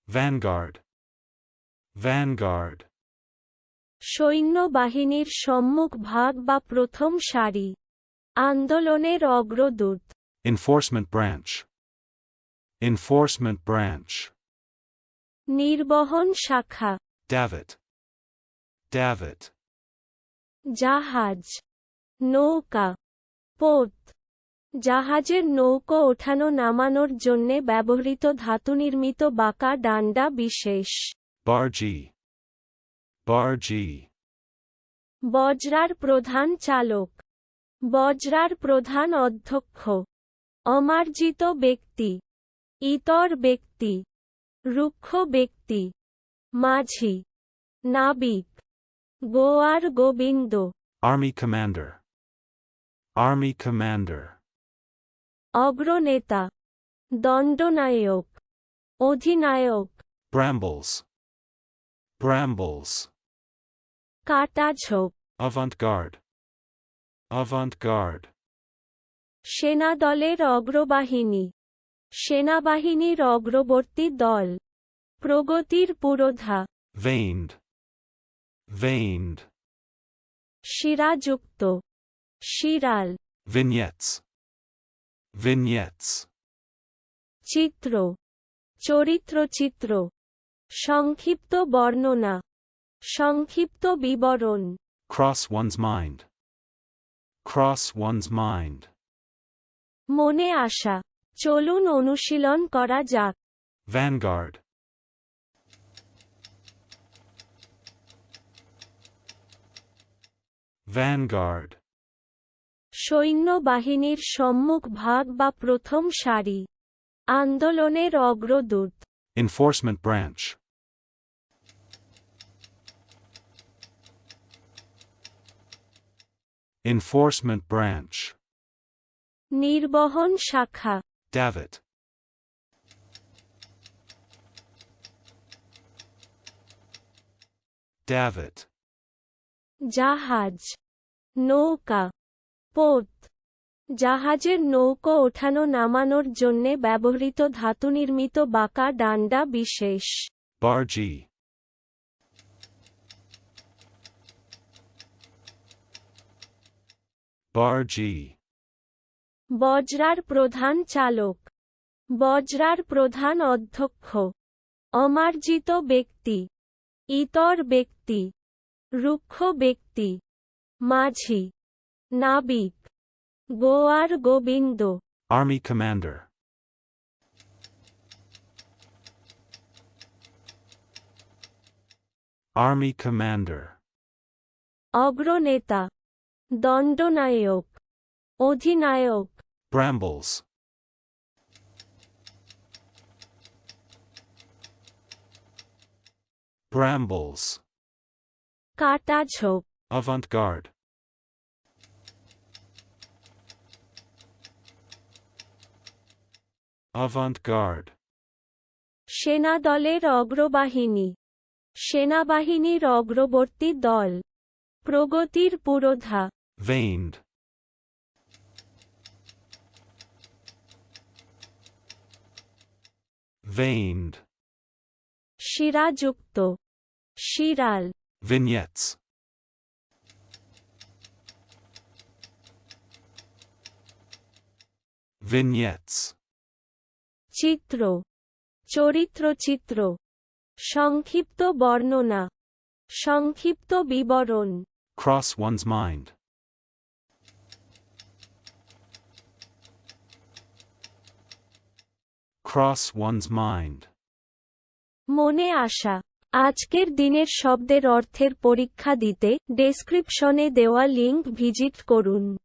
Vanguard. Vanguard. সৈন্যবাহিনীর সম্মুখ ভাগ বা প্রথম সারি। আন্দোলনের অগ্রদূত। Enforcement branch. Enforcement branch. নির্বহন শাখা। Davit. Davit. জাহাজ, নৌকা, পোত। জাহাজের নৌকো ওঠানো নামানোর জন্যে ব্যবহৃত ধাতুনির্মিত বাঁকা ডান্ডা বিশেষ। Bargee. Bargee. বজরার প্রধান চালক। বজরার প্রধান অধ্যক্ষ। অমার্জিত ব্যক্তি। ইতর ব্যক্তি। রুক্ষ ব্যক্তি। মাঝি। নাবিক। গোয়ার Govinda. Army commander. Army commander. অগ্রনেতা। দণ্ডনায়ক। অধিনায়ক। Brambles. Brambles. কাটাঝোপ। Avant-garde. Avant-garde. সেনাদলের অগ্রবাহিনী। সেনাবাহিনীর অগ্রবর্তী দল। প্রগতির পুরোধা। Veined. Veined. শিরাযুক্ত। শিরাল। Vignettes. Vignettes. চিত্র। চরিত্রচিত্র। সংক্ষিপ্ত বর্ণনা। সংক্ষিপ্ত বিবরণ। Cross one's mind. Cross one's mind. মনে আসা। চলুন অনুশীলন করা যাক। Vanguard. Vanguard. সৈন্যবাহিনীর সম্মুখ ভাগ বা প্রথম সারি। আন্দোলনের অগ্রদূত। Enforcement branch. Enforcement branch. নির্বহন শাখা। Davit. Davit. জাহাজ, নৌকা, পোত। জাহাজের নৌকো ওঠানো নামানোর জন্যে ব্যবহৃত ধাতুনির্মিত বাঁকা ডান্ডা বিশেষ। Bargee. Bargee. বজরার প্রধান চালক। বজরার প্রধান অধ্যক্ষ। অমার্জিত ব্যক্তি। ইতর ব্যক্তি। রুক্ষ ব্যক্তি। মাঝি। নাবিক। গোয়ার Govinda. Army commander. Army commander. অগ্রনেতা। দণ্ডনায়ক। অধিনায়ক। Brambles. Brambles. কাটাঝোপ। Avant-garde. Avant-garde. সেনাদলের অগ্রবাহিনী। সেনাবাহিনীর অগ্রবর্তী দল। প্রগতির পুরোধা। Veined. Veined. শিরাযুক্ত। শিরাল। Vignettes. Vignettes. চিত্র। চরিত্রচিত্র। সংক্ষিপ্ত বর্ণনা। সংক্ষিপ্ত বিবরণ। Cross one's mind. Cross one's mind. মনে আসা। আজকের দিনের শব্দের অর্থের পরীক্ষা দিতে ডেসক্রিপশনে দেওয়া লিংক ভিজিট করুন।